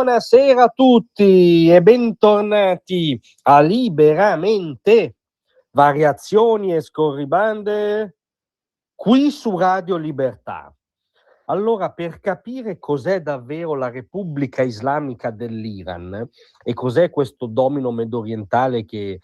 Buonasera a tutti e bentornati a Liberamente, variazioni e scorribande qui su Radio Libertà. Allora, per capire cos'è davvero la Repubblica Islamica dell'Iran e cos'è questo domino mediorientale che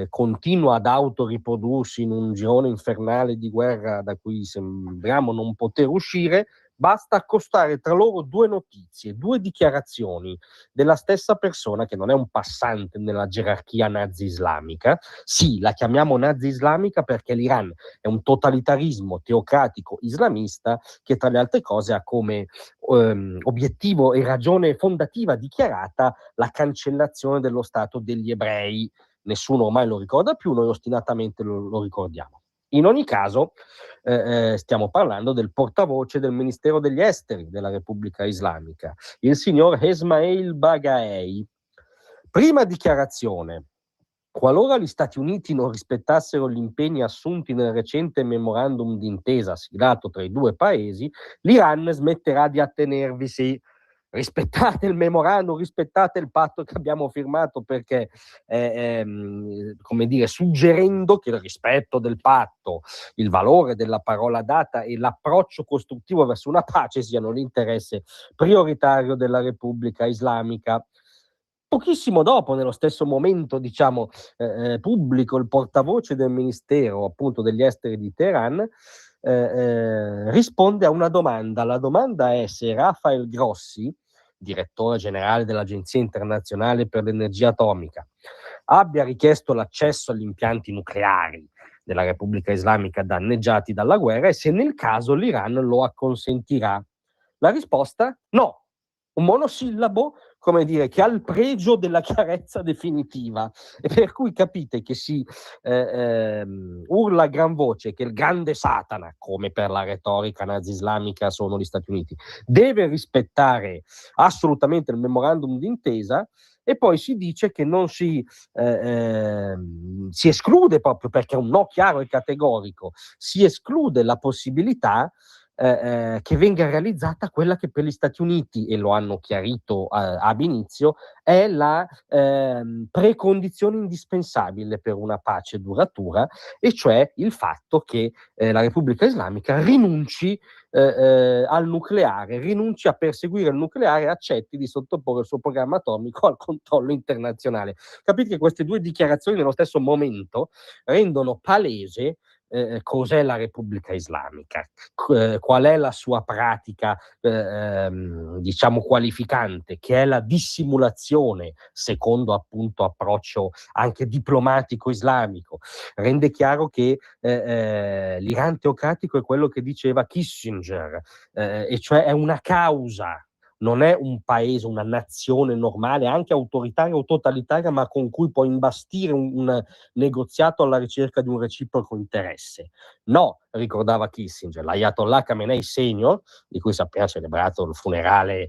continua ad autoriprodursi in un girone infernale di guerra da cui sembriamo non poter uscire, basta accostare tra loro due notizie, due dichiarazioni della stessa persona che non è un passante nella gerarchia nazi-islamica. Sì, la chiamiamo nazi-islamica perché l'Iran è un totalitarismo teocratico islamista che tra le altre cose ha come obiettivo e ragione fondativa dichiarata la cancellazione dello Stato degli ebrei. Nessuno ormai lo ricorda più, noi ostinatamente lo ricordiamo. In ogni caso, stiamo parlando del portavoce del Ministero degli Esteri della Repubblica Islamica, il signor Esmail Baghaei. Prima dichiarazione: qualora gli Stati Uniti non rispettassero gli impegni assunti nel recente memorandum d'intesa siglato tra i due paesi, l'Iran smetterà di attenervisi. Rispettate il memorandum, rispettate il patto che abbiamo firmato, perché come dire, suggerendo che il rispetto del patto, il valore della parola data e l'approccio costruttivo verso una pace siano l'interesse prioritario della Repubblica Islamica. Pochissimo dopo, nello stesso momento, diciamo, pubblico, il portavoce del Ministero appunto degli Esteri di Teheran risponde a una domanda. La domanda è se Rafael Grossi, direttore generale dell'Agenzia internazionale per l'energia atomica, abbia richiesto l'accesso agli impianti nucleari della Repubblica Islamica danneggiati dalla guerra e se nel caso l'Iran lo acconsentirà. La risposta? No. Un monosillabo, come dire, che ha il pregio della chiarezza definitiva, e per cui capite che si urla a gran voce che il grande Satana, come per la retorica nazi-islamica sono gli Stati Uniti, deve rispettare assolutamente il memorandum d'intesa, e poi si dice che non si esclude, proprio perché è un no chiaro e categorico, si esclude la possibilità che venga realizzata quella che per gli Stati Uniti, e lo hanno chiarito ab inizio, è la precondizione indispensabile per una pace duratura, e cioè il fatto che la Repubblica Islamica rinunci al nucleare, rinunci a perseguire il nucleare e accetti di sottoporre il suo programma atomico al controllo internazionale. Capite che queste due dichiarazioni nello stesso momento rendono palese cos'è la Repubblica Islamica, qual è la sua pratica diciamo qualificante, che è la dissimulazione secondo appunto approccio anche diplomatico islamico. Rende chiaro che l'Iran teocratico è quello che diceva Kissinger, e cioè è una causa, non è un paese, una nazione normale, anche autoritaria o totalitaria, ma con cui può imbastire un negoziato alla ricerca di un reciproco interesse. No, ricordava Kissinger, l'Ayatollah Khamenei Senior, di cui sappiamo celebrato il funerale,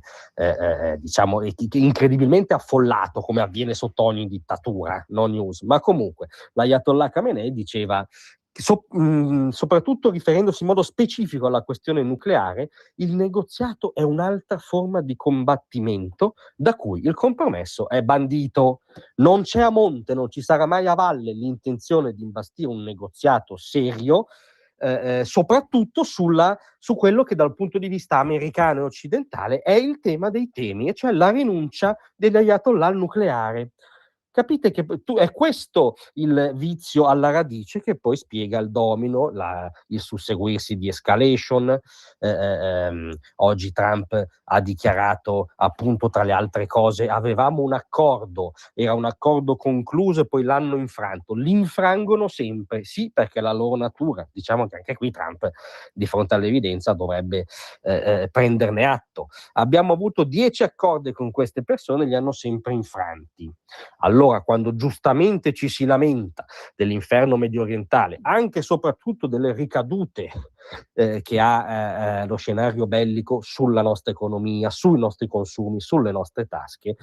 diciamo, incredibilmente affollato, come avviene sotto ogni dittatura, no news, ma comunque l'Ayatollah Khamenei diceva, soprattutto riferendosi in modo specifico alla questione nucleare, il negoziato è un'altra forma di combattimento da cui il compromesso è bandito. Non c'è a monte, non ci sarà mai a valle l'intenzione di imbastire un negoziato serio, soprattutto su quello che dal punto di vista americano e occidentale è il tema dei temi, e cioè la rinuncia degli ayatollah al nucleare. Capite che è questo il vizio alla radice che poi spiega il domino, il susseguirsi di escalation. Oggi Trump ha dichiarato, appunto, tra le altre cose, avevamo un accordo, era un accordo concluso e poi l'hanno infranto. L'infrangono sempre, sì, perché è la loro natura. Diciamo che anche qui Trump, di fronte all'evidenza, dovrebbe prenderne atto. Abbiamo avuto 10 accordi con queste persone, li hanno sempre infranti. Allora, quando giustamente ci si lamenta dell'inferno mediorientale, anche e soprattutto delle ricadute che ha lo scenario bellico sulla nostra economia, sui nostri consumi, sulle nostre tasche,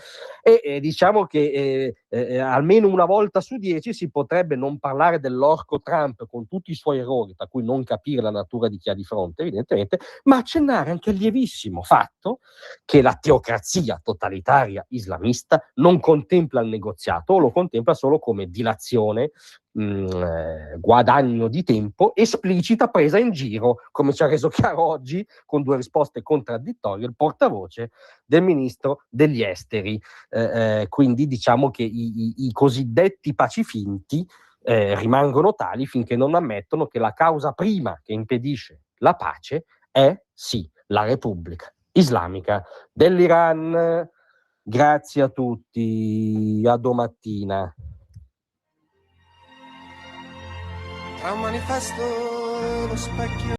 e diciamo che almeno una volta su 10 si potrebbe non parlare dell'orco Trump con tutti i suoi errori, tra cui non capire la natura di chi ha di fronte, evidentemente, ma accennare anche al lievissimo fatto che la teocrazia totalitaria islamista non contempla il negoziato, o lo contempla solo come dilazione, guadagno di tempo, esplicita presa in giro, come ci ha reso chiaro oggi con 2 risposte contraddittorie il portavoce del ministro degli esteri. Quindi diciamo che i cosiddetti pacifinti rimangono tali finché non ammettono che la causa prima che impedisce la pace è sì la Repubblica Islamica dell'Iran. Grazie a tutti, a domattina. Tra un manifesto e lo specchio